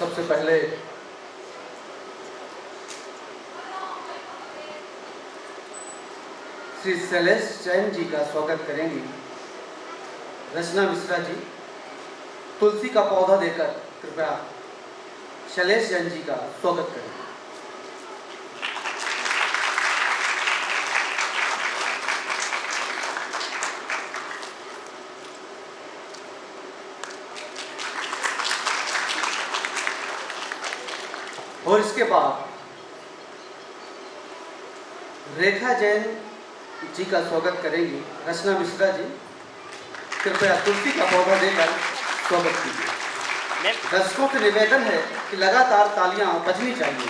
सबसे पहले श्री शैलेश जैन जी का स्वागत करेंगी। रचना मिश्रा जी तुलसी का पौधा देकर कृपया शैलेश जैन जी का स्वागत करें। और इसके बाद रेखा जैन जी का स्वागत करेंगी। रचना मिश्रा जी कृपया तुलसी का पौधा देकर स्वागत कीजिए। दर्शकों से निवेदन है कि लगातार तालियां बजनी चाहिए।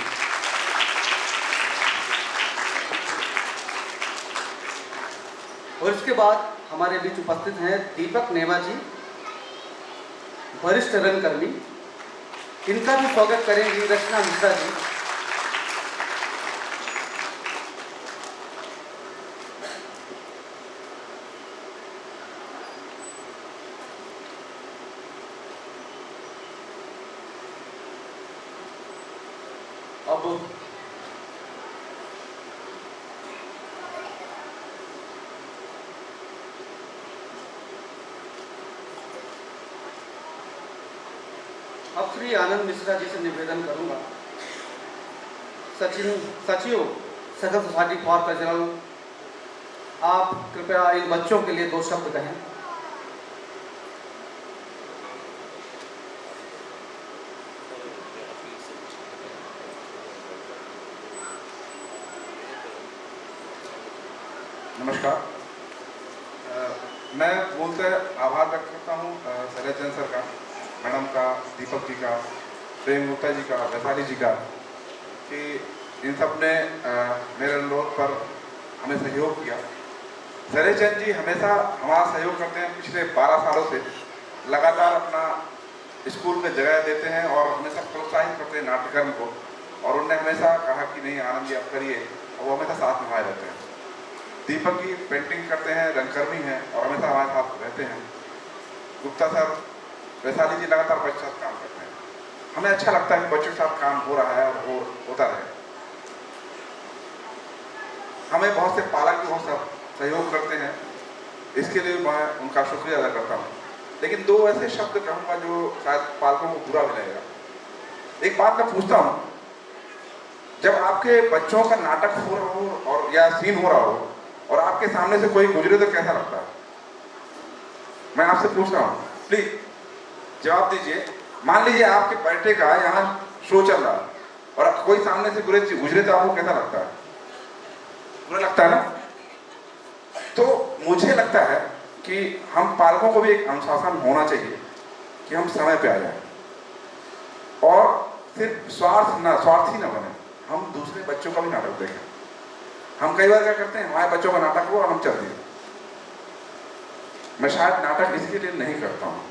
और इसके बाद हमारे बीच उपस्थित हैं दीपक नेमा जी, वरिष्ठ रंगकर्मी। इनका भी स्वागत करेंगी रचना मिश्रा जी। अब श्री आनंद मिश्रा जी से निवेदन करूंगा। सचिव सकल सोसाइटी फॉर कल्चरल, आप कृपया इन बच्चों के लिए 2 शब्द कहें। नमस्कार। मैं मूलतः आभार व्यक्त करता हूँ शैलेश जैन सर का, मैडम का, दीपक जी का, प्रेम गुप्ता जी का, वैशाली जी का, कि इन सब ने मेरे अनुरोध पर हमें सहयोग किया। शैलेश जैन जी हमेशा हमारा सहयोग करते हैं। पिछले 12 सालों से लगातार अपना स्कूल में जगह देते हैं और हमेशा प्रोत्साहित करते हैं नाट्यकर्म को। और उन्होंने हमेशा कहा कि नहीं आनंद जी आप करिए, और वो हमेशा साथ निभाए रहते हैं। दीपक जी पेंटिंग करते हैं, रंगकर्मी हैं और हमेशा हमारे साथ रहते हैं। गुप्ता सर, वैशाली जी लगातार बच्चों के साथ काम करते हैं। हमें अच्छा लगता है कि बच्चों के साथ काम हो रहा है और होता रहे। हमें बहुत से पालक भी बहुत सहयोग करते हैं, इसके लिए मैं उनका शुक्रिया अदा करता हूँ। लेकिन 2 ऐसे शब्द कहूँगा जो शायद पालकों को बुरा भी लगेगा। एक बात मैं पूछता हूँ, जब आपके बच्चों का नाटक हो रहा हो और या सीन हो रहा हो और आपके सामने से कोई गुजरे तो कैसा लगता है? मैं आपसे पूछ रहा हूँ, प्लीज जवाब दीजिए। मान लीजिए आपके बेटे का यहाँ शो चल रहा है और कोई सामने से गुजरे तो आपको कैसा लगता है? बुरा लगता है ना? तो मुझे लगता है कि हम पालकों को भी एक अनुशासन होना चाहिए कि हम समय पे आ जाए और सिर्फ स्वार्थी ना बने। हम दूसरे बच्चों का भी नाटक देखें। हम कई बार क्या करते हैं, हमारे बच्चों का नाटक हो और हम चल दिए। मैं शायद नाटक इसके लिए नहीं करता हूँ,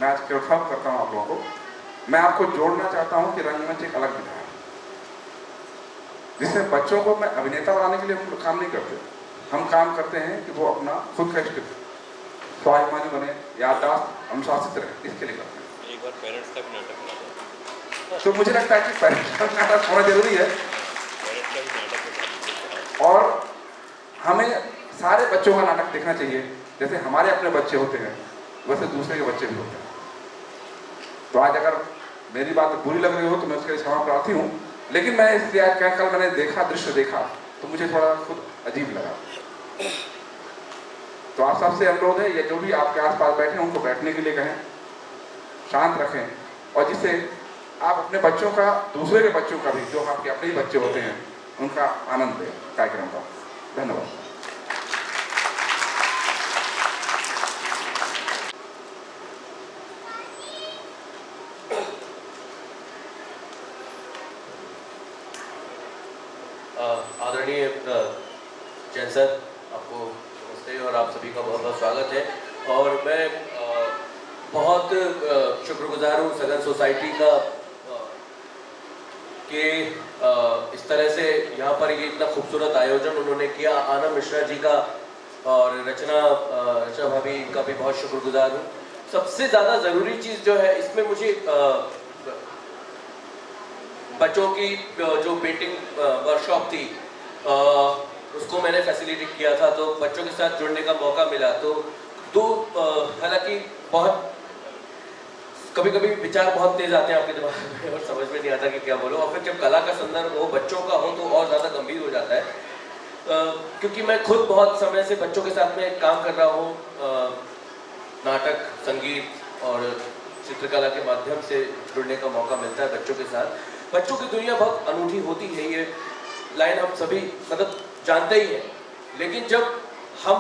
मैं आज कंफर्म करता हूँ आप लोगों को। मैं आपको जोड़ना चाहता हूँ कि रंगमंच एक अलग विधा है, जिसमें बच्चों को मैं अभिनेता बनाने के लिए हम काम नहीं करते। हम काम करते हैं कि वो अपना खुद का स्क्रिप्ट स्वाभिमानी बने, याददाश्त अनुशासित रहे, इसके लिए करते हैं। एक बार पेरेंट्स का भी नाटक बना दो। तो मुझे लगता है कि पेरेंट्स का नाटक होना जरूरी है। पेरेंट्स का भी नाटक और हमें सारे बच्चों का नाटक देखना चाहिए। जैसे हमारे अपने बच्चे होते हैं वैसे दूसरे के बच्चे भी होते हैं। तो आज अगर मेरी बात बुरी लग रही हो तो मैं उसके लिए क्षमा प्रार्थी हूँ, लेकिन मैं इसलिए आज कल मैंने दृश्य देखा तो मुझे थोड़ा खुद अजीब लगा। तो आप सबसे अनुरोध है, ये जो भी आपके आसपास बैठे हैं उनको बैठने के लिए कहें, शांत रखें, और जिससे आप अपने बच्चों का, दूसरे के बच्चों का भी, जो आपके अपने ही बच्चे होते हैं, उनका आनंद लें कार्यक्रम का। धन्यवाद। आदरणीय जैन सर, आपको नमस्ते और आप सभी का बहुत बहुत स्वागत है। और मैं बहुत शुक्रगुजार हूँ सगन सोसाइटी का कि इस तरह से यहाँ पर ये इतना खूबसूरत आयोजन उन्होंने किया। आनंद मिश्रा जी का और रचना भाभी का भी बहुत शुक्रगुजार हूँ। सबसे ज़्यादा ज़रूरी चीज़ जो है इसमें मुझे बच्चों की जो पेंटिंग वर्कशॉप थी उसको मैंने फैसिलिटेट किया था, तो बच्चों के साथ जुड़ने का मौका मिला। तो हालांकि बहुत कभी कभी विचार बहुत तेज आते हैं आपके दिमाग में और समझ में नहीं आता कि क्या बोलो, और फिर जब कला का संदर्भ हो, बच्चों का हो, तो और ज़्यादा गंभीर हो जाता है। क्योंकि मैं खुद बहुत समय से बच्चों के साथ में काम कर रहा हूँ, नाटक, संगीत और चित्रकला के माध्यम से जुड़ने का मौका मिलता है बच्चों के साथ। बच्चों की दुनिया बहुत अनूठी होती है, ये लाइन हम सभी मतलब जानते ही हैं। लेकिन जब हम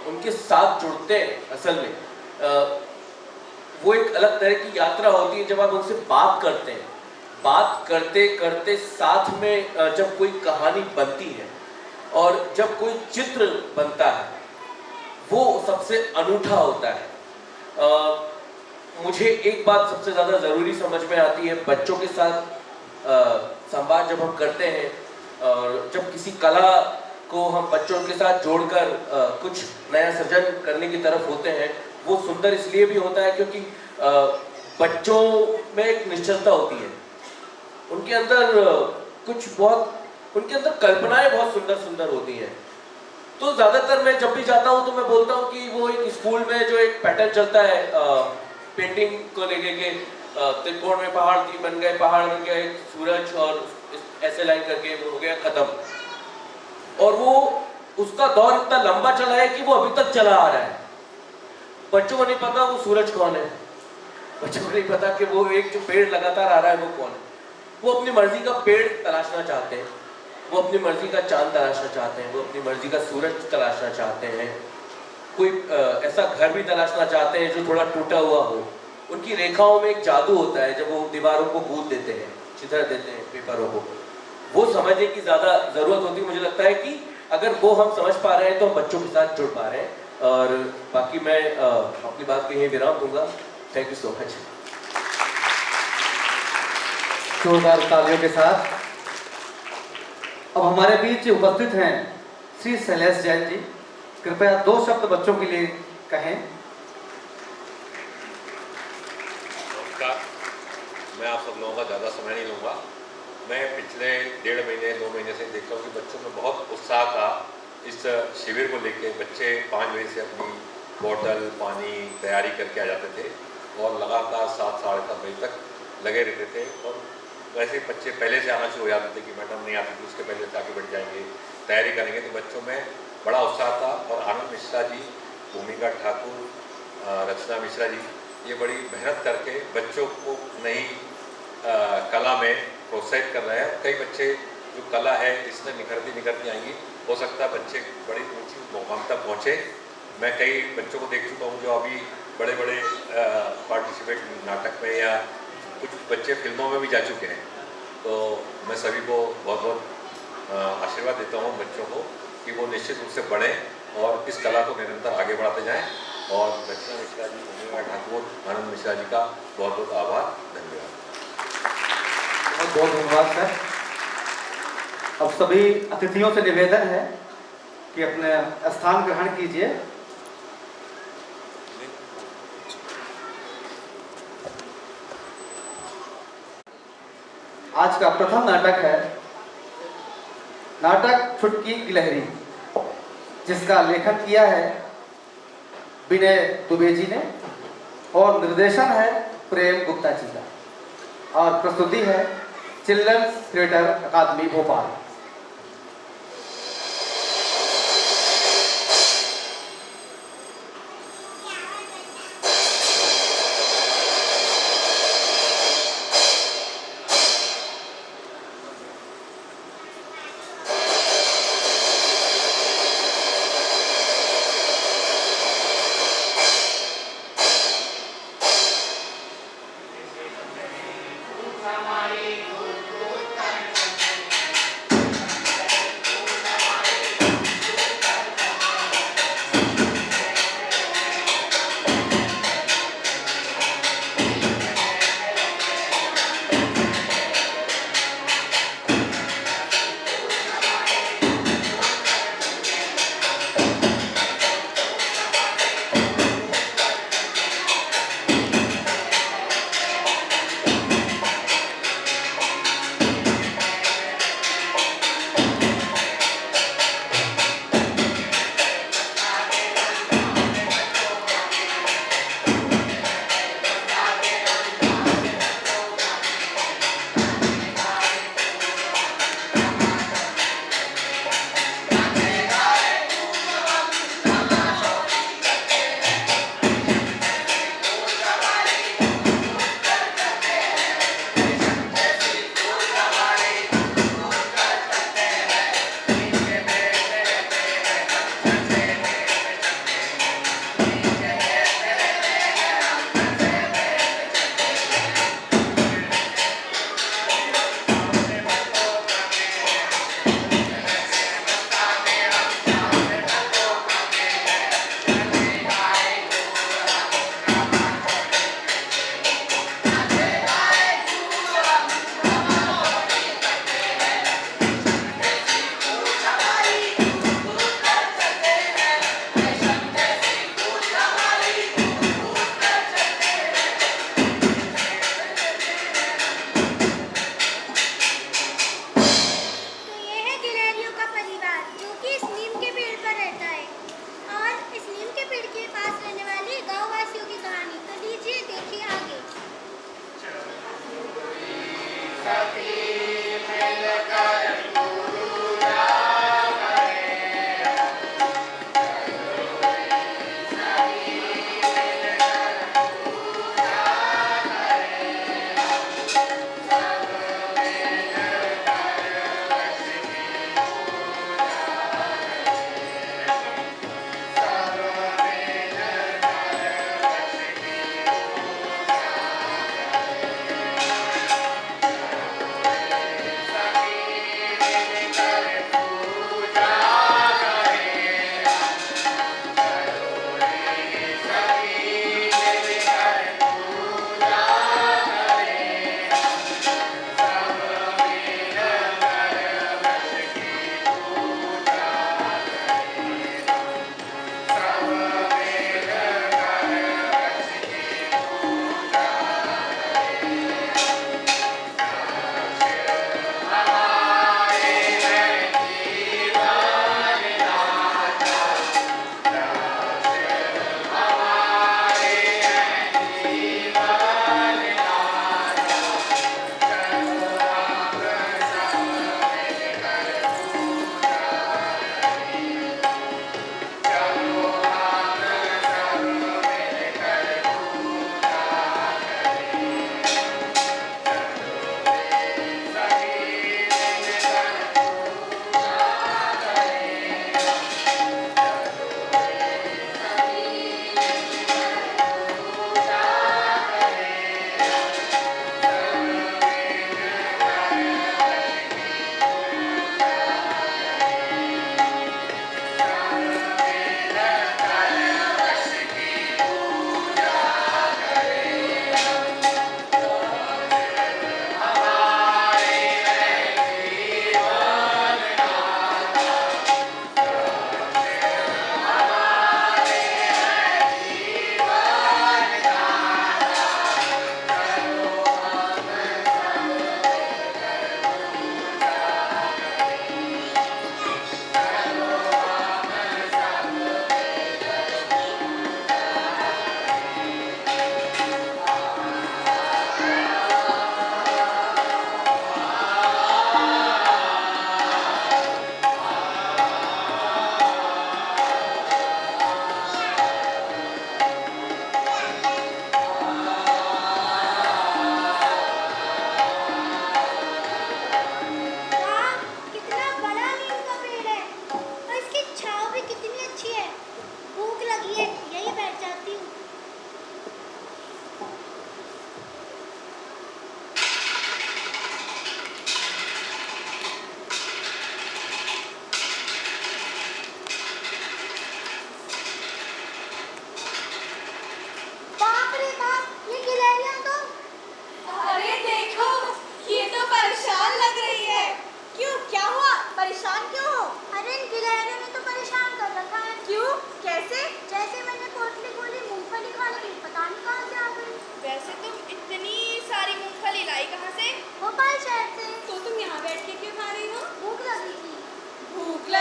उनके साथ जुड़ते हैं, असल में वो एक अलग तरह की यात्रा होती है। जब आप उनसे बात करते हैं, बात करते करते साथ में जब कोई कहानी बनती है और जब कोई चित्र बनता है, वो सबसे अनूठा होता है। मुझे एक बात सबसे ज़्यादा ज़रूरी समझ में आती है, बच्चों के साथ संवाद जब हम करते हैं और जब किसी कला को हम बच्चों के साथ जोड़कर कुछ नया सृजन करने की तरफ होते हैं, वो सुंदर इसलिए भी होता है क्योंकि बच्चों में एक निश्चलता होती है। उनके अंदर उनके अंदर कल्पनाएं बहुत सुंदर सुंदर होती हैं। तो ज़्यादातर मैं जब भी जाता हूँ तो मैं बोलता हूँ कि वो एक स्कूल में जो एक पैटर्न चलता है पेंटिंग को लेके के, त्रिकोण में पहाड़ बन गए, पहाड़ बन गया एक सूरज और ऐसे लाइन करके वो हो गया खत्म। और वो उसका दौर इतना लंबा चला है कि वो अभी तक चला आ रहा है। बच्चों को नहीं पता वो सूरज कौन है, बच्चों को नहीं पता कि वो एक जो पेड़ लगातार आ रहा है वो कौन है। वो अपनी मर्जी का पेड़ तलाशना चाहते हैं, वो अपनी मर्जी का चांद तलाशना चाहते हैं, वो अपनी मर्जी का सूरज तलाशना चाहते हैं, कोई ऐसा घर भी तलाशना चाहते हैं जो थोड़ा टूटा हुआ हो। उनकी रेखाओं में एक जादू होता है, जब वो दीवारों को गूंथ देते हैं, चित्र देते हैं पेपरों को, वो समझने की ज़्यादा ज़रूरत होती है। मुझे लगता है कि अगर वो हम समझ पा रहे हैं तो हम बच्चों के साथ जुड़ पा रहे हैं। और बाकी मैं अपनी बात को यहीं विराम दूंगा। Thank you so much. जोरदार तालियों के साथ अब हमारे बीच उपस्थित हैं श्री शैलेश जैन जी। कृपया 2 शब्द बच्चों के लिए कहें। नमस्कार, मैं आप सब लोगों का ज़्यादा समय नहीं लूँगा। मैं पिछले 1.5 महीने 2 महीने से देखता हूँ कि बच्चों में बहुत उत्साह था इस शिविर को लेके। बच्चे 5 बजे से अपनी बोतल पानी तैयारी करके आ जाते थे और लगातार 7 साढ़े 7 बजे तक लगे रहते थे। और वैसे बच्चे पहले से आना शुरू हो जाते थे कि मैडम नहीं आती थी, उसके पहले से आके बैठ जाएंगे, तैयारी करेंगे। तो बच्चों में बड़ा उत्साह था। और आनंद मिश्रा जी, भूमिका ठाकुर, रचना मिश्रा जी, ये बड़ी मेहनत करके बच्चों को नई कला में प्रोत्साहित कर रहे हैं। कई बच्चे जो कला है इसमें निखरती आएंगी, हो सकता है बच्चे बड़ी ऊंची मुकाम तक पहुँचे। मैं कई बच्चों को देख चुका हूँ जो अभी बड़े बड़े पार्टिसिपेट नाटक में या कुछ बच्चे फिल्मों में भी जा चुके हैं। तो मैं सभी को बहुत बहुत आशीर्वाद देता हूँ बच्चों को कि वो निश्चित रूप से बढ़ें और इस कला को निरंतर आगे बढ़ाते जाएं। और रचना मिश्रा जी, भूमिका ठाकुर, आनंद मिश्रा जी का बहुत बहुत आभार, धन्यवाद। बहुत बहुत धन्यवाद सर। अब सभी अतिथियों से निवेदन है कि अपने स्थान ग्रहण कीजिए। आज का प्रथम नाटक है नाटक छुटकी गिलहरी, जिसका लेखन किया है विनय दुबे जी ने और निर्देशन है प्रेम गुप्ता जी का और प्रस्तुति है चिल्ड्रंस थिएटर अकादमी भोपाल।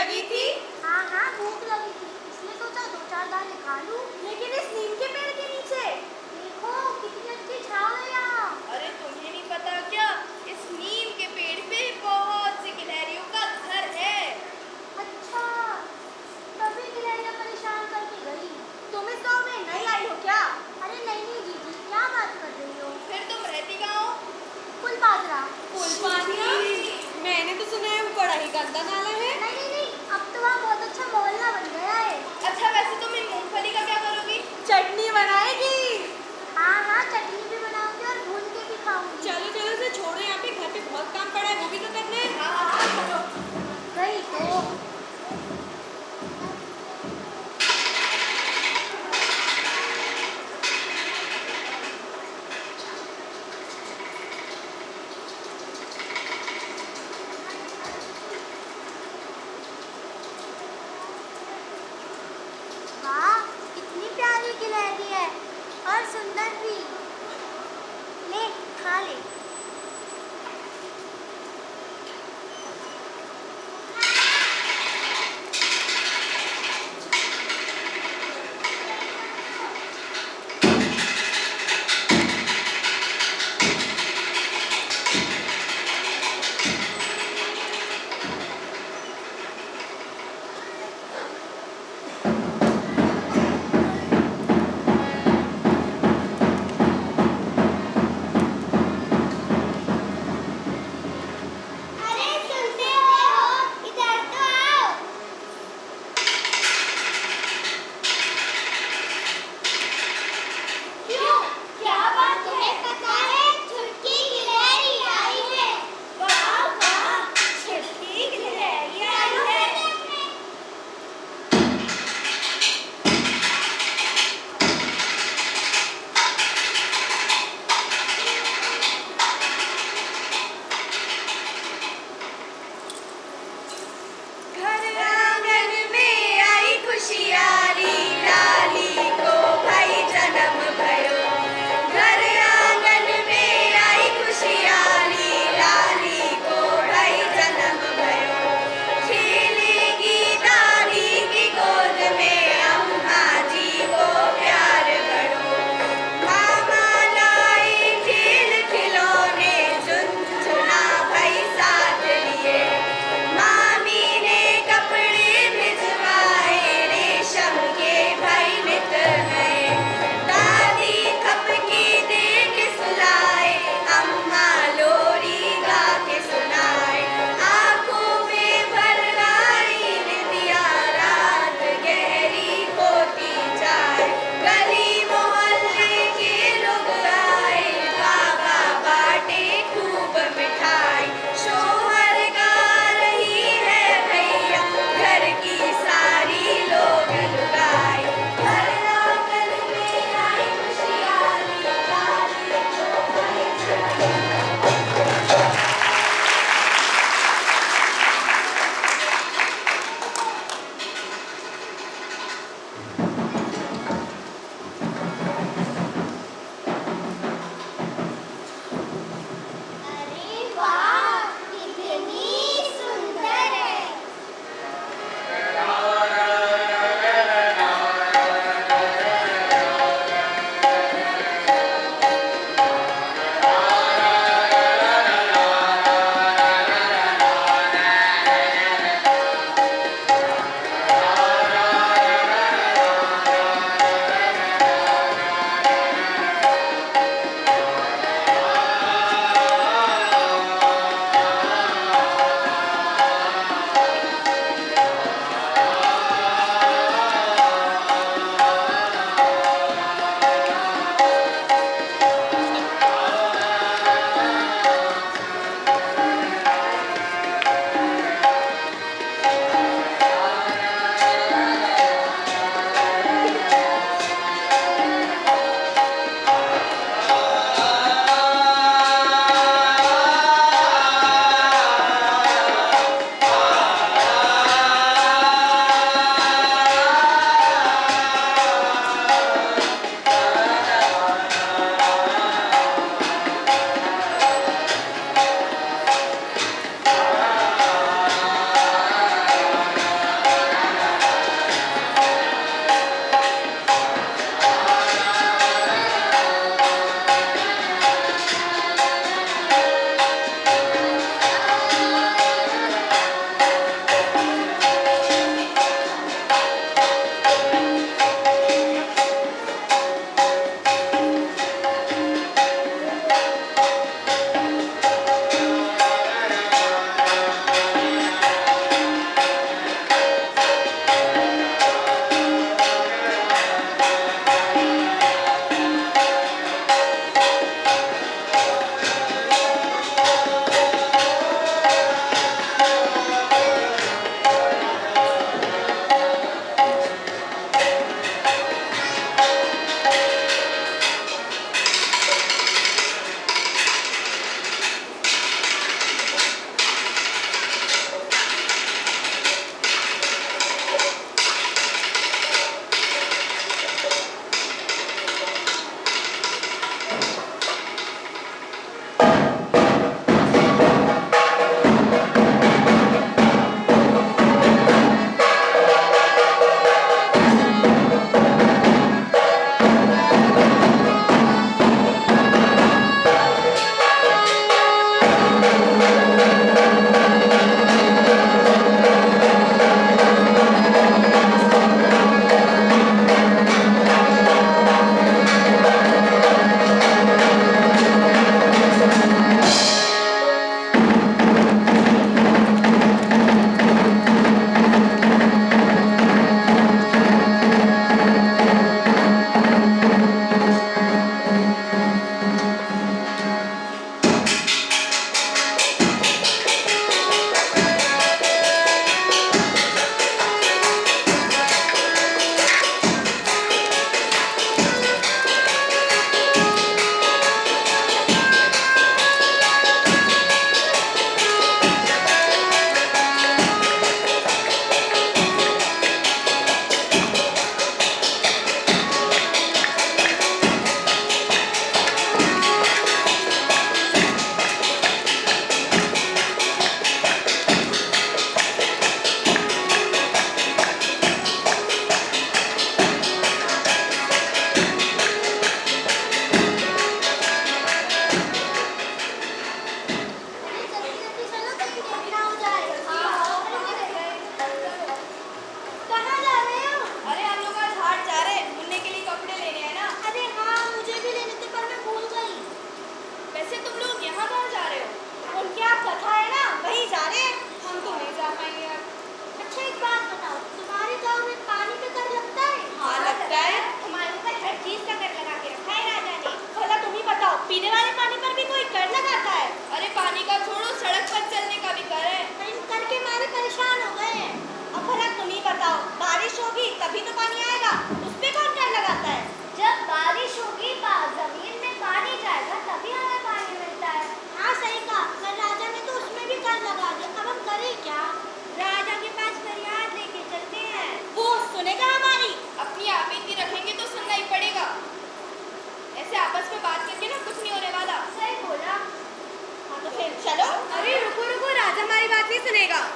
लगी थी? हाँ हाँ भूख लगी थी, इसलिए सोचा 2-4 दाने खा लूं। लेकिन इस नीम के पेड़ के नीचे देखो कितनी अच्छी छांव है यहाँ। अरे तुम्हें नहीं पता क्या, इस नीम के पेड़ पे बहुत सी गिलहरियों का घर है। अच्छा, तभी गिलहरियाँ परेशान करके गई। तुम इस गांव में नई आई हो क्या? अरे नहीं नहीं जीजी, क्या बात कर रही हो? फिर तुम रहती कहाँ हो? फुलपात्रा। फुलपातिया? मैंने तो सुना है वो बड़ा ही गंदा नाला है। नहीं नहीं नहीं, अब तो वहाँ बहुत अच्छा मोहल्ला बन गया है। अच्छा वैसे तुम इन मूंगफली का क्या करोगी? चटनी बनाएगी। हाँ हाँ, चटनी भी बनाऊंगी और भून के भी खाऊंगी। चलो चलो इसे छोड़ो, यहाँ पे घर पे बहुत काम पड़ा है, वो भी तो करना है। हाँ चलो। गई तो। वाह, कितनी प्यारी गिलहरी है और सुंदर भी। ले खा ले।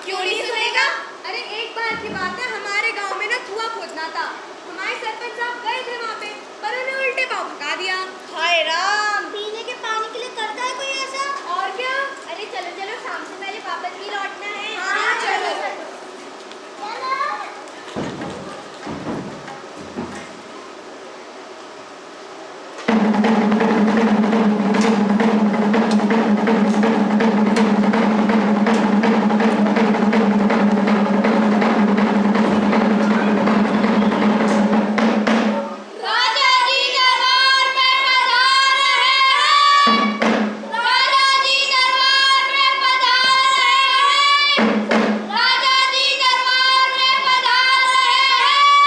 क्यों नहीं सुनेगा? अरे एक बार की बात है, हमारे गांव में ना कुआं खोदना था। हमारे सरपंच साहब गए थे वहाँ पे, पर उन्हें उल्टे पाँव भगा दिया। हाय राम। पीने के पानी के लिए करता है कोई ऐसा? और क्या? अरे चलो चलो, शाम से पहले वापस भी लौटना है। हाँ, चलो। राजा जी दरबार में पधार रहे हैं। राजा जी दरबार में पधार रहे हैं। राजा जी दरबार में पधार रहे हैं।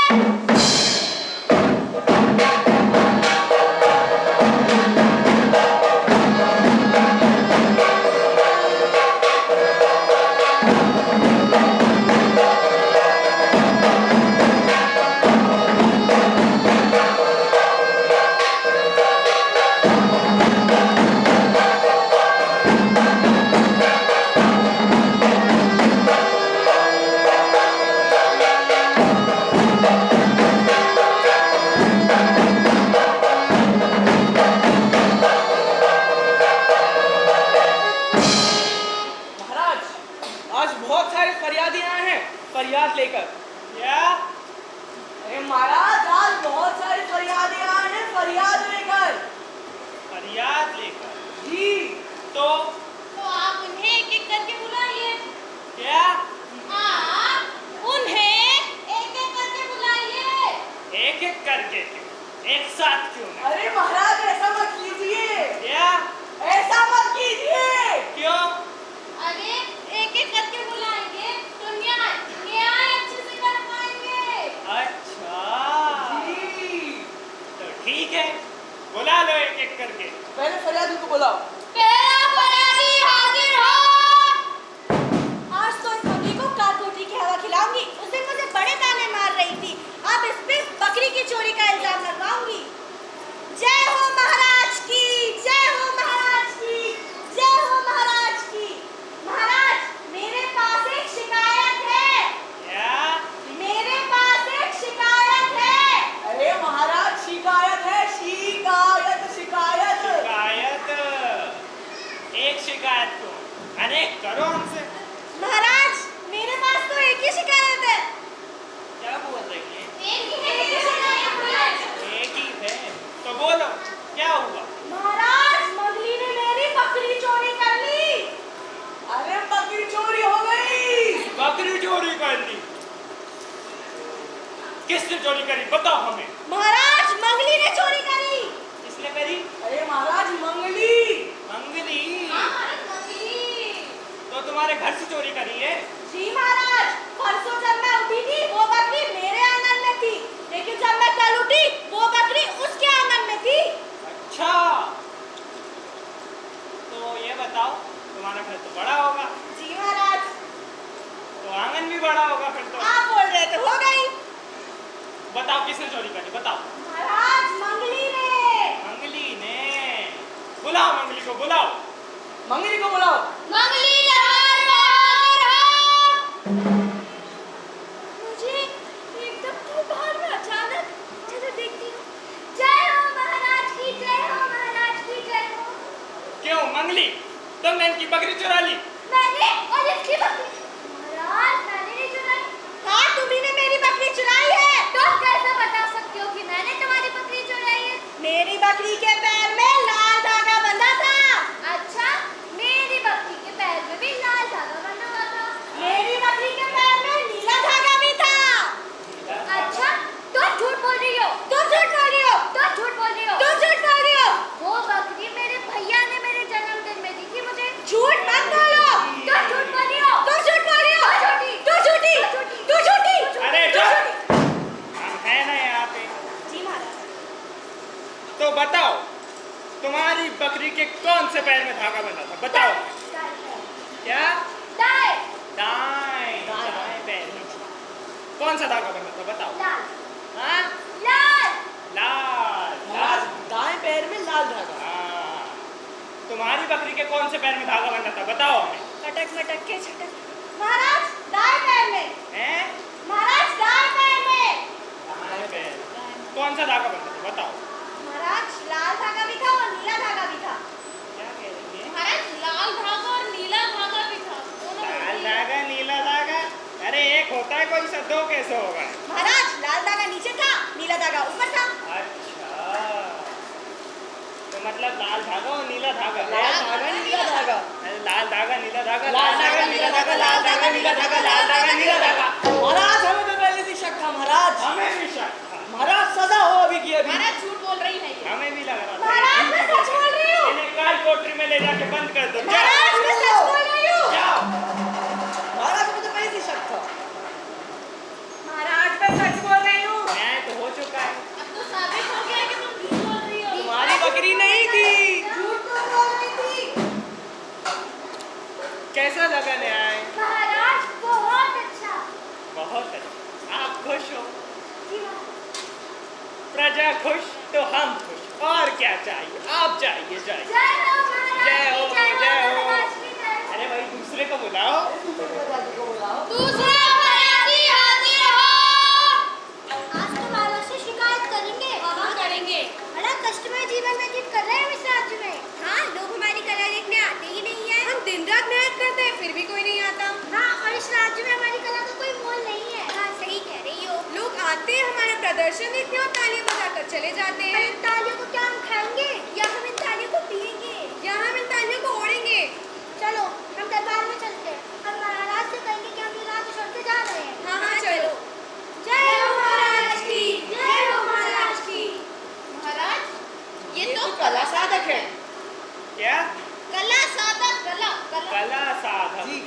महाराज, आज बहुत सारे फरियादी आए हैं फरियाद लेकर। क्या? अरे महाराज, आज बहुत सारे फरियादी आए हैं फरियाद लेकर। फरियाद लेकर? जी। तो आप उन्हें एक एक करके बुलाइए। क्या? आप उन्हें एक एक करके बुलाइए। एक एक करके क्यों? एक साथ क्यों नहीं? अरे महाराज, ऐसा मत कीजिए। क्या? ऐसा मत कीजिए। क्यों? अरे एक एक करके बुलाएंगे तो न्याय न्याय अच्छे से कर पाएंगे। अच्छा जी। तो ठीक है, बुला लो एक एक करके। पहले फरियादी को बुलाओ। पहला फरियादी हाजिर हो। आज तो इस बकरी को काटकोटी की हवा खिलाऊंगी। उस दिन मुझे बड़े ताने मार रही थी, अब इस पे बकरी की चोरी का इल्जाम लगवाऊंगी। जय हो महाराज की, जय हो महाराज की, जय हो महाराज की। महाराज, मेरे पास एक शिकायत है। क्या? मेरे पास एक शिकायत है। अरे महाराज, शिकायत है, शिकायत शिकायत। शिकायत? एक शिकायत क्यों? अनेक करो हमसे। महाराज, मेरे पास तो एक ही शिकायत है। क्या बोल रही है? एक ही शिकायत है। एक ही है तो बोलो, क्या हुआ? महाराज, मंगली ने मेरी बकरी चोरी कर ली। अरे बकरी चोरी हो गई। बकरी चोरी कर ली? किसने चोरी करी, बताओ हमें। महाराज, मंगली ने चोरी करी। किसने करी? अरे महाराज, मंगली। मंगली? मंगली। तो तुम्हारे घर से चोरी करी है? जी महाराज, परसों जब मैं उठी थी वो बकरी मेरे आंगन में थी, लेकिन जब मैं कल उठी वो बकरी उसके आंगन में थी। अच्छा, तो ये बताओ, तुम्हारा घर तो बड़ा होगा, जी महाराज। तो आंगन भी बड़ा होगा फिर तो। आप बोल रहे थे, हो गई। बताओ किसने चोरी करी, बताओ। महाराज, मंगली ने। मंगली ने? बुलाओ मंगली को, बुलाओ। मंगली को बुलाओ। मंगली दरबार में हाजिर हो। मुझे एकदम दोपहर में अचानक, चलो देखती हूँ। जय हो महाराज की, जय हो महाराज की, जय हो। क्यों मंगली, तुमने इनकी बकरी चुरा ली? मैंने और इसकी बकरी? महाराज, मैंने नहीं चुराई। हाँ, तुम्ही ने मेरी बकरी चुराई है। तो कैसे बता सकते हो कि मैंने तुम्हारी बकरी चुराई है? मेरी बकरी के पैर में लाल धागा बंधा था। अच्छा, मेरी बकरी के पैर में भी लाल धागा बंधा हुआ था। मेरी बकरी के पैर में नीला धागा भी था। अच्छा, तुम झूठ बोल रही हो। तुम झूठ बोल रही हो। तुम झूठ बोल रही हो। तुम झूठ बोल रही हो। वो बकरी मेरे भैया ने मेरे जन्मदिन में दी थी मुझे। झूठ मत बोलो। तुम झूठ बोल रही हो। तुम झूठ बोल रही हो। झूठी। तू झूठी। तू झूठी। अरे चुप, हम है ना यहाँ पे। जी महाराज। तो बताओ, तुम्हारी बकरी के कौन से पैर में धागा बंधा था, बताओ। क्या? दाएं। दाएं? दाएं पैर में कौन सा धागा बंधा था, बताओ। लाल। हाँ? लाल। लाल? महाराज, दाएं पैर में लाल धागा। हाँ। तुम्हारी बकरी के कौन से पैर में धागा बंधा था, बताओ हमें। खटक मटक के छटक। महाराज, दाएं पैर में। हैं? महाराज दाएं पैर में। दाएं पैर। कौन सा धागा बंधा था बताओ। महाराज लाल धागा भी था और नीला धागा भी था। क्या कह रही है? महाराज लाल धागा और नीला धागा भी था, दोनों लाल होती है। धागा नीला धागा, अरे एक होता है कोई सा, दो कैसे होगा? महाराज लाल धागा नीचे था, नीला धागा ऊपर था। अच्छा, तो मतलब लाल धागा और नीला धागा। लाल धागा नीला धागा। अरे लाल धागा नीला धागा, लाल धागा नीला धागा, लाल धागा नीला धागा, लाल धागा नीला धागा। महाराज हमें तो पहले से शक था महाराज। हमें भी शक था। महाराज सजा हो अभी की अभी। महाराज झूठ बोल रही है ये। हमें भी लग रहा था। महाराज मैं सच बोल रही हूँ। इन्हें काल कोठरी में ले जाके बंद कर दो। महाराज मैं सच बोल रही हूँ। जाओ। महाराज हमें तो पहले से शक था। महाराज मैं सच बोल रही हूँ। न्याय तो हो चुका है। अब तो साबित हो गया कि तुम झूठ बोल रही हो। तुम्हारी बकरी नहीं थी। झूठ तो बोल रही थी। कैसा लगा न्याय? महाराज बहुत अच्छा। बहुत अच्छा। आप खुश हो, जी महाराज। प्रजा खुश तो हम खुश, और क्या चाहिए? आप चाहिए चाहिए। जय हो महाराज जय हो, की, जय जय हो। महाराज की, जय हो। अरे भाई दूसरे को बुलाओ। दूसरा फरियादी हाजिर हो। आज तो महाराज से शिकायत करेंगे। हाँ करेंगे। बड़ा कष्टमय जीवन व्यतीत कर रहे हैं हम इस राज्य में। हाँ, लोग हमारी कला देखने आते ही नहीं है। हम दिन रात मेहनत करते हैं फिर भी कोई नहीं आता। हाँ, और इस राज्य में हमारी कला का कोई मोल नहीं है। हाँ, सही कह रही हो। लोग आते हैं, हमारा प्रदर्शन देखते हैं और तालियां बजाकर चले जाते हैं। इन तालियों को क्या हम खाएंगे या हम इन तालियों को पिएंगे या हम इन तालियों को ओढ़ेंगे? चलो हम दरबार में चलते हैं। हम महाराज से कहेंगे कि हम ये राज्य छोड़ के जा रहे हैं। हाँ हाँ चलो। जय हो महाराज की, जय हो महाराज की। महाराज ये तो कला साधक है। क्या? कला साधक, कला कला कला साधक। जी,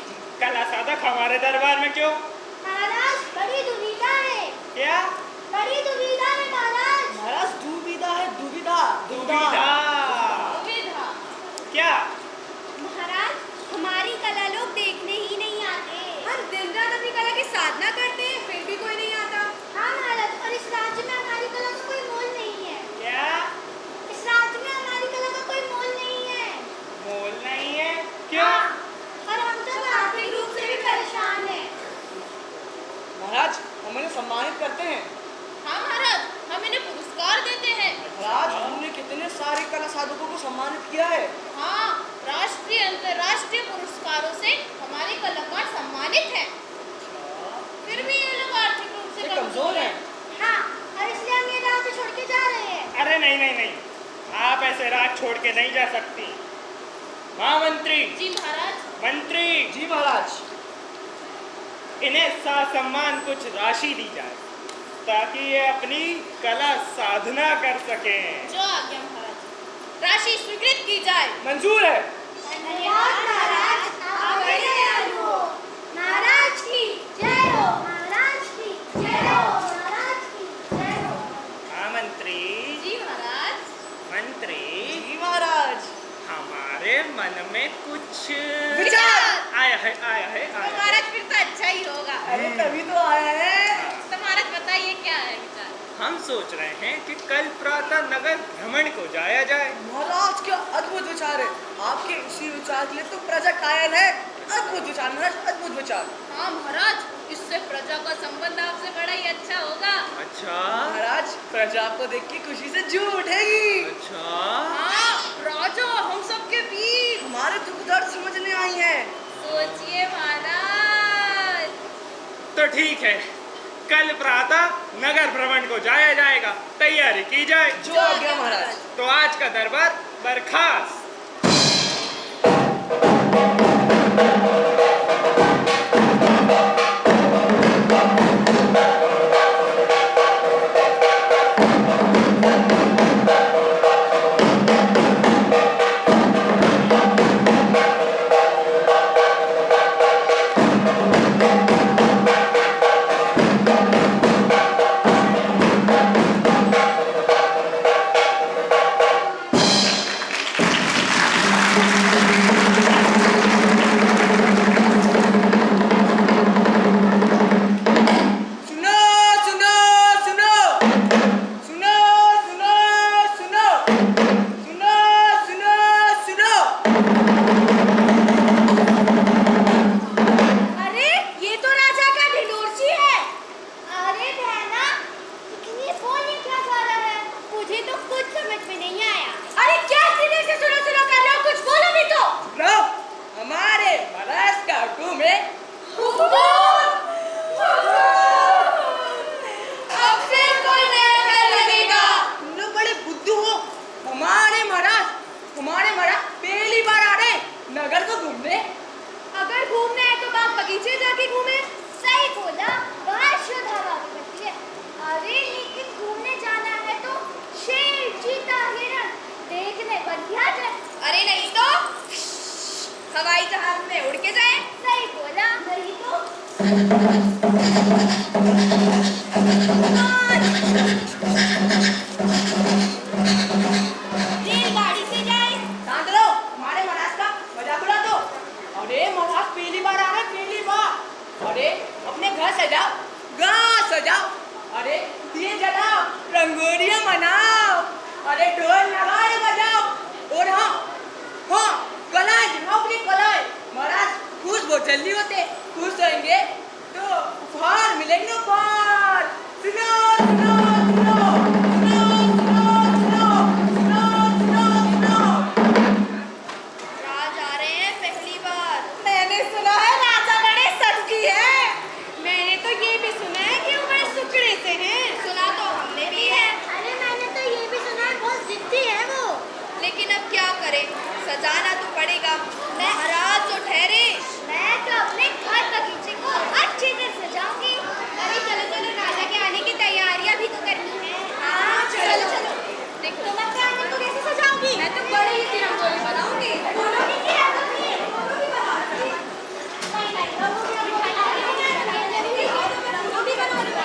कला साधक हमारे दरबार में क्यों? महाराज बड़ी दुविधा है। क्या? बड़ी दुविधा है महाराज। महाराज दुविधा है, दुविधा। दुविधा। विधा। क्या? महाराज हमारी कला लोग देखने ही नहीं आते। हम दिन रात अपनी कला की साधना करते हैं फिर भी कोई नहीं आता। हाँ महाराज, और इस राज्य में हमारी कला का कोई मोल नहीं है। क्या? इस राज्य में हमारी कला का कोई मोल नहीं है। मोल नहीं है? क्यों? हाँ, और हम सब आर्थिक रूप से भी परेशान हैं। महाराज हम इन्हें सम्मानित करते हैं। हाँ महाराज, हम इन्हें पुरस्कार देते हैं। महाराज हमने कितने सारे कला साधकों को सम्मानित किया है। हाँ, राष्ट्रीय अंतर्राष्ट्रीय पुरस्कारों से हमारे कलाकार सम्मानित हैं। फिर भी ये लोग आर्थिक रूप से ये कमजोर हैं। हाँ, और इसलिए हम ये राज्य छोड़ के जा रहे हैं। अरे नहीं नहीं नहीं, आप ऐसे राज छोड़ के नहीं जा सकती। महामंत्री, जी महाराज। मंत्री, जी महाराज। इन्हें सम्मान कुछ राशि दी जाए ताकि ये अपनी कला साधना कर सकें। जो आज्ञा महाराज। राशि स्वीकृत की जाए। मंजूर है। धन्यवाद महाराज, आप बड़े दयालु हो। महाराज की जय हो, महाराज की जय हो, महाराज की जय हो। हाँ मंत्री, जी महाराज। मंत्री, जी महाराज। हमारे मन में कुछ विचार आया है, आया है, आया है। महाराज फिर तो अच्छा ही होगा। अरे तभी तो आया है। तो महाराज बताइए क्या है विचार? हम सोच रहे हैं कि कल प्रातः नगर भ्रमण को जाया जाए। महाराज क्या अद्भुत विचार है। आपके इसी विचार के लिए तो प्रजा कायल है। अद्भुत विचार महाराज, अद्भुत विचार। हाँ महाराज, इससे प्रजा का संबंध आपसे बड़ा ही अच्छा होगा। अच्छा महाराज प्रजा को देख के खुशी से झूम उठेगी। अच्छा, हाँ राजा, हम सबके बीच हमारे दुख दर्द समझने आई है। सोचिए महाराज। तो ठीक है, कल प्रातः नगर भ्रमण को जाया जाएगा। तैयारी की जाए। जो आज्ञा महाराज। तो आज का दरबार बर्खास्त। रेलगाड़ी से जाए। शांत रहो, हमारे महाराज का मजाक उड़ा दो। अरे महाराज पहली बार आ रहे, पहली बार। अरे अपने घर सजाओ, गाँव सजाओ, अरे दिए जलाओ, रंगोलियां मनाओ, अरे ढोल नगाड़े बजाओ, और हाँ हाँ कलाई दिखाओ अपनी कलाई। महाराज खुश बहुत जल्दी होते, खुश होंगे तो उपहार मिलेंगे, उपहार। सुनो सुनो सुनो सुनो सुनो सुनो सुनो सुनो सुनो। राज आ रहे हैं पहली बार। मैंने सुना है राजा बड़े सच्ची है। मैंने तो ये भी सुना है कि वो बड़े सुकड़े से हैं। सुना तो हमने भी है। अरे मैंने तो ये भी सुना है बहुत जिद्दी है वो। लेकिन अब क्या करें, सजाना तो पड़ेगा। महाराज जो ठहरे। मैं तो अपने घर बगीचे को अच्छे से सजाऊंगी। अरे चलो चलो, राजा के आने की तैयारियां भी तो करनी है। हाँ चलो चलो। देखो तो मैं क्या तो कैसे सजाऊंगी? मैं तो बड़ी ही रंगोली बनाऊंगी। दोनों की क्या रंगोली है? दोनों की बनाऊंगी। नहीं नहीं, दोनों की रंगोली बनाऊंगी। रंगोली बनाऊंगी।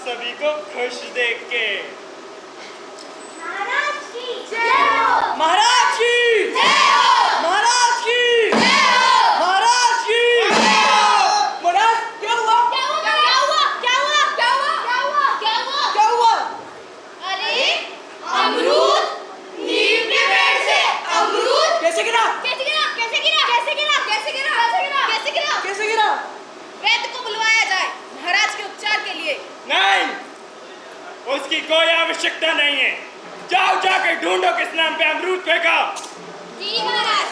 सभी को खुश देख के। महाराज की जय हो। महाराज की जय हो। महाराज की जय हो। महाराज की जय हो। महाराज क्या हुआ? क्या हुआ? क्या हुआ? क्या हुआ? क्या हुआ? क्या हुआ? क्या हुआ? क्या हुआ? अरे अमरूद नीम के पेड़ से अमरूद कैसे गिरा? कैसे गिरा? कैसे गिरा? कैसे गिरा? कैसे गिरा? कैसे गिरा? कैसे गिरा? कैसे गिरा? वैद्य को बुलवाया जाए महाराज के उपचार के लिए। नहीं, उसकी कोई आवश्यकता नहीं है। जाओ जाकर ढूंढो किस नाम पे अमरूद फेंका। जी महाराज।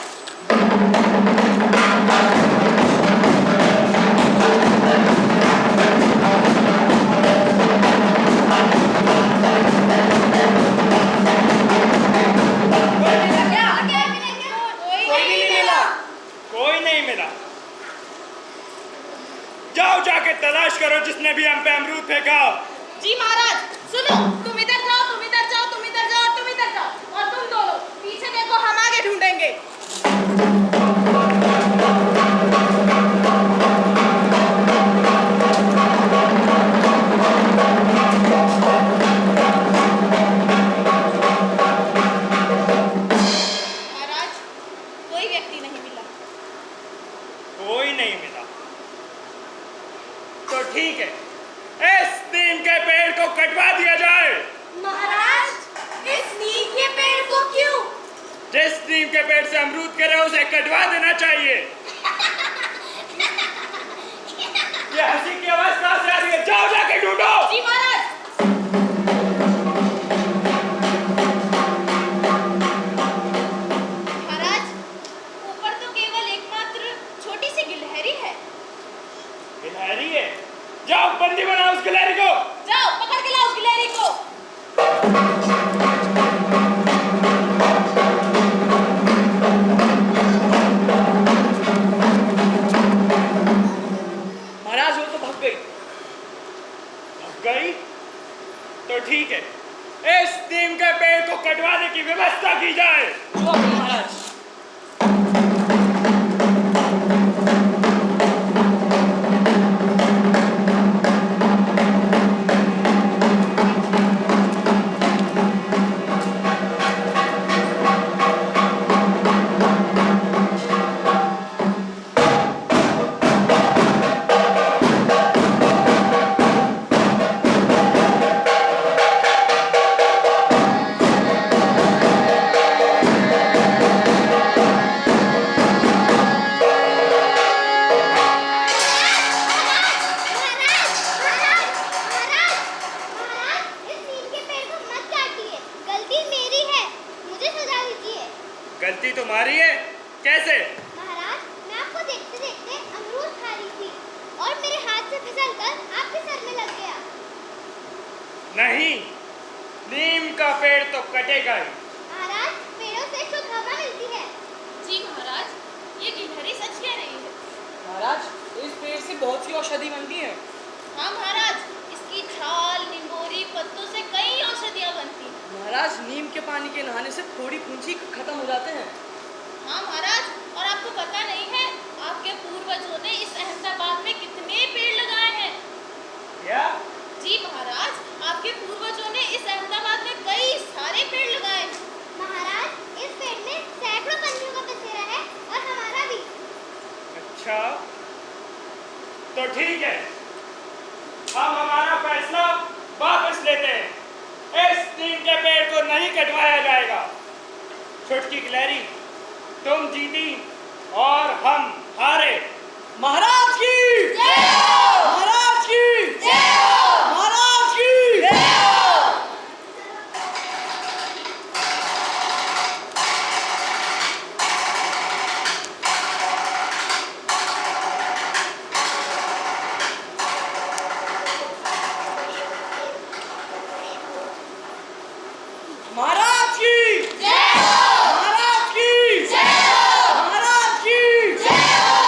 कोई नहीं मिला। जाओ जाके तलाश करो जिसने भी हम पे अमरूद फेंका। जी महाराज, सुनो, तुम इधर जाओ, तुम इधर जाओ, तुम इधर जाओ, तुम इधर जाओ, और तुम दोनों पीछे देखो, हम आगे ढूंढेंगे। महाराज, कोई व्यक्ति नहीं मिला। कोई नहीं मिला तो ठीक है, इस नीम के पेड़ को कटवा दिया जाए। महाराज इस नीम के पेड़ को क्यों? जिस नीम के पेड़ से अमरूद गिरे उसे कटवा देना चाहिए। ये हंसी की आवाज कहां से आ रही है? जाओ जाके ढूंढो। जी महाराज। महाराज, ऊपर तो केवल एकमात्र छोटी सी गिलहरी है। गिलहरी है? जाओ बंदी बनाओ उस गिलहरी को। जाओ पकड़ के लाओ उस गिलहरी को। महाराज वो तो भाग गई। अब गई तो ठीक है, इस नीम के पेड़ को कटवाने की व्यवस्था की जाए। जो आप महाराज। गलती तुम्हारी है? कैसे? महाराज, मैं आपको देखते देखते अमरूद खा रही थी और मेरे हाथ से फिसलकर आपके सर में लग गया। नहीं, नीम का पेड़ तो कटेगा ही। महाराज, पेड़ों से शुद्ध हवा मिलती है। जी महाराज, ये गिलहरी सच कह रही है। महाराज इस पेड़ से बहुत सी औषधि बनती हैं। हाँ महाराज, इसकी छाल, निंबोरी, पत्तों से कई औषधियाँ बनती हैं। महाराज नीम के पानी के नहाने से थोड़ी फुंसी खत्म हो जाते हैं। हाँ महाराज, और आपको पता नहीं है आपके पूर्वजों ने इस अहमदाबाद में कितने पेड़ लगाए हैं? क्या? जी महाराज, आपके पूर्वजों ने इस अहमदाबाद में कई सारे पेड़ लगाए हैं। महाराज, इस पेड़ में सैकड़ों पंछियों का बसेरा है और हमारा भी। अच्छा, तो ठीक है, हम हमारा फैसला वापस लेते हैं। इस नीम के पेड़ को नहीं कटवाया जाएगा। छुटकी गिलहरी, तुम जीती और हम हारे। महाराज की जय हो। महाराज की जय हो। महाराज की जय हो। महाराज की जय हो। महाराज की जय हो। महाराज की जय हो।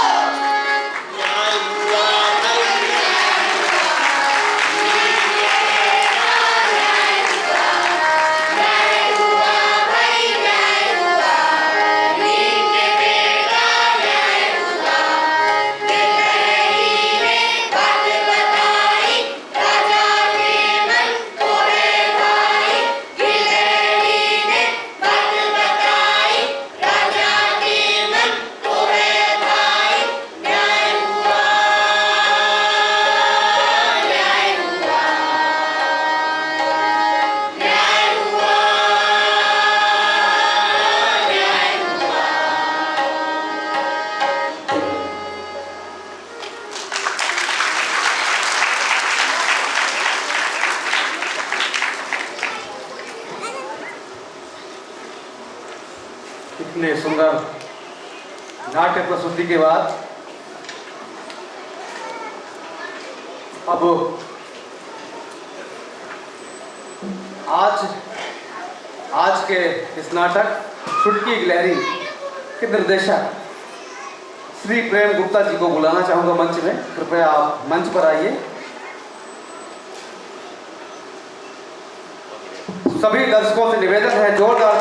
इतने सुंदर नाट्य प्रस्तुति के बाद अब आज के इस नाटक चुटकी गिलहरी के निर्देशक श्री प्रेम गुप्ता जी को बुलाना चाहूंगा मंच में। कृपया आप मंच पर आइए। सभी दर्शकों से निवेदन है जोरदार